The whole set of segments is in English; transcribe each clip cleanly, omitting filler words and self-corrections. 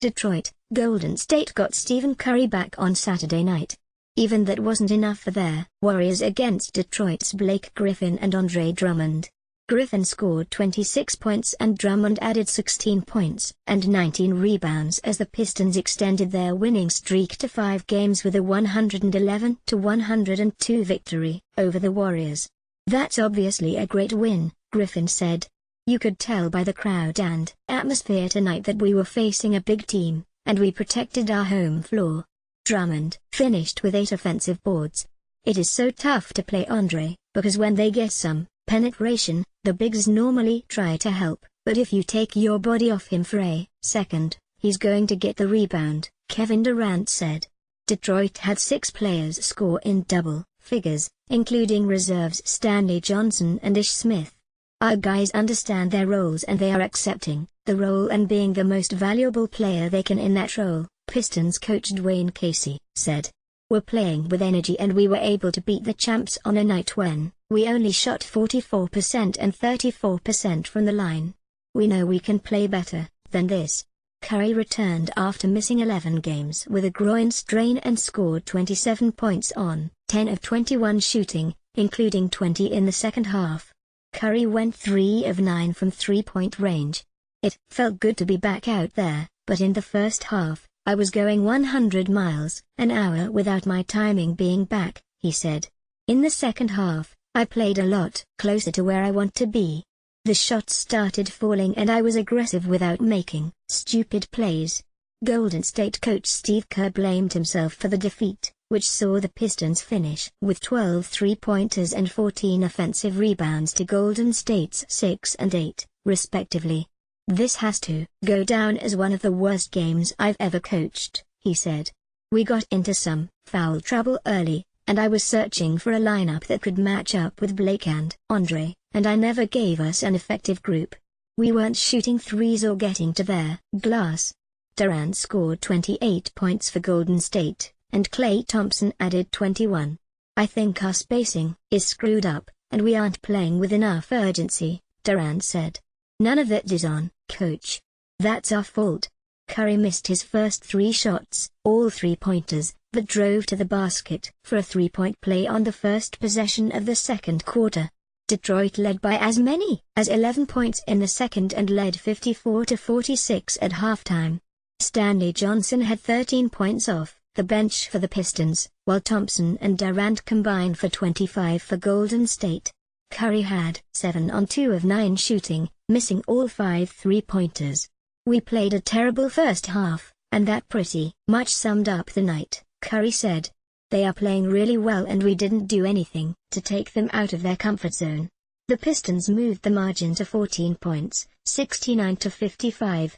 Detroit, Golden State got Stephen Curry back on Saturday night. Even that wasn't enough for their Warriors against Detroit's Blake Griffin and Andre Drummond. Griffin scored 26 points and Drummond added 16 points and 19 rebounds as the Pistons extended their winning streak to 5 games with a 111-102 victory over the Warriors. "That's obviously a great win," Griffin said. "You could tell by the crowd and atmosphere tonight that we were facing a big team, and we protected our home floor." Drummond finished with 8 offensive boards. "It is so tough to play Andre, because when they get some penetration, the bigs normally try to help, but if you take your body off him for a second, he's going to get the rebound," Kevin Durant said. Detroit had 6 players score in double figures, including reserves Stanley Johnson and Ish Smith. "Our guys understand their roles and they are accepting the role and being the most valuable player they can in that role," Pistons coach Dwayne Casey said. "We're playing with energy and we were able to beat the champs on a night when we only shot 44% and 34% from the line. We know we can play better than this." Curry returned after missing 11 games with a groin strain and scored 27 points on 10 of 21 shooting, including 20 in the second half. Curry went 3 of 9 from three-point range. "It felt good to be back out there, but in the first half, I was going 100 miles an hour without my timing being back," he said. "In the second half, I played a lot closer to where I want to be. The shots started falling and I was aggressive without making stupid plays." Golden State coach Steve Kerr blamed himself for the defeat, which saw the Pistons finish with 12 three-pointers and 14 offensive rebounds to Golden State's 6 and 8, respectively. "This has to go down as one of the worst games I've ever coached," he said. "We got into some foul trouble early, and I was searching for a lineup that could match up with Blake and Andre, and I never gave us an effective group. We weren't shooting threes or getting to their glass." Durant scored 28 points for Golden State, and Klay Thompson added 21. "I think our spacing is screwed up, and we aren't playing with enough urgency," Durant said. "None of it is on, coach. That's our fault." Curry missed his first 3 shots, all three-pointers, but drove to the basket for a 3-point play on the first possession of the second quarter. Detroit led by as many as 11 points in the second and led 54-46 at halftime. Stanley Johnson had 13 points off the bench for the Pistons, while Thompson and Durant combined for 25 for Golden State. Curry had 7 on 2 of 9 shooting, missing all 5 three-pointers. "We played a terrible first half, and that pretty much summed up the night," Curry said. "They are playing really well and we didn't do anything to take them out of their comfort zone." The Pistons moved the margin to 14 points, 69-55.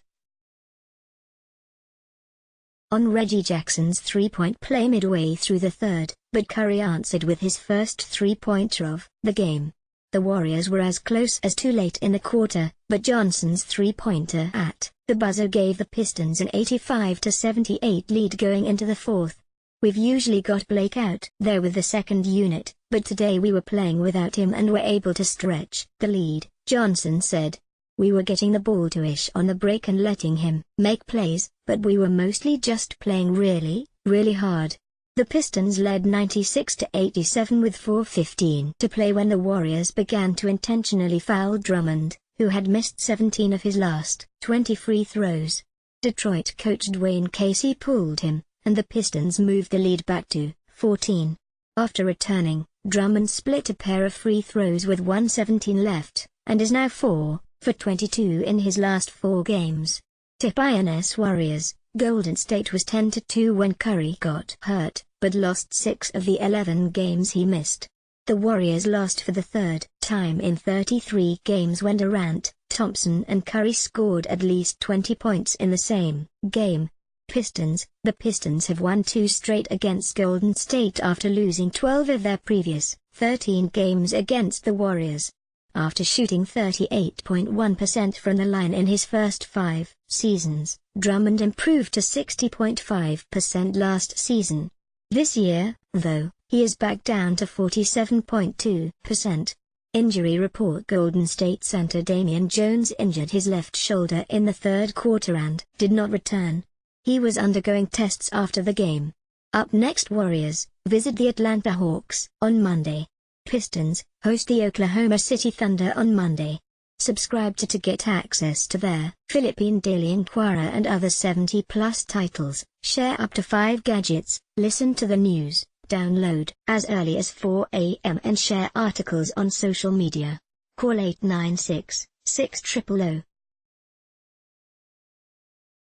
On Reggie Jackson's three-point play midway through the third, but Curry answered with his first three-pointer of the game. The Warriors were as close as too late in the quarter, but Johnson's three-pointer at the buzzer gave the Pistons an 85-78 lead going into the fourth. "We've usually got Blake out there with the second unit, but today we were playing without him and were able to stretch the lead," Johnson said. "We were getting the ball to Ish on the break and letting him make plays, but we were mostly just playing really, really hard." The Pistons led 96-87 with 4:15 to play when the Warriors began to intentionally foul Drummond, who had missed 17 of his last 20 free throws. Detroit coach Dwayne Casey pulled him, and the Pistons moved the lead back to 14. After returning, Drummond split a pair of free throws with 1:17 left, and is now 4 for 22 in his last 4 games. Tip INS Warriors. Golden State was 10-2 when Curry got hurt, but lost 6 of the 11 games he missed. The Warriors lost for the third time in 33 games when Durant, Thompson and Curry scored at least 20 points in the same game. Pistons. The Pistons have won 2 straight against Golden State after losing 12 of their previous 13 games against the Warriors. After shooting 38.1% from the line in his first 5 seasons, Drummond improved to 60.5% last season. This year, though, he is back down to 47.2%. Injury report: Golden State center Damian Jones injured his left shoulder in the third quarter and did not return. He was undergoing tests after the game. Up next, Warriors visit the Atlanta Hawks on Monday. Pistons host the Oklahoma City Thunder on Monday. Subscribe to get access to their Philippine Daily Inquirer and other 70-plus titles. Share up to 5 gadgets, listen to the news, download as early as 4 a.m. and share articles on social media. Call 896-6000.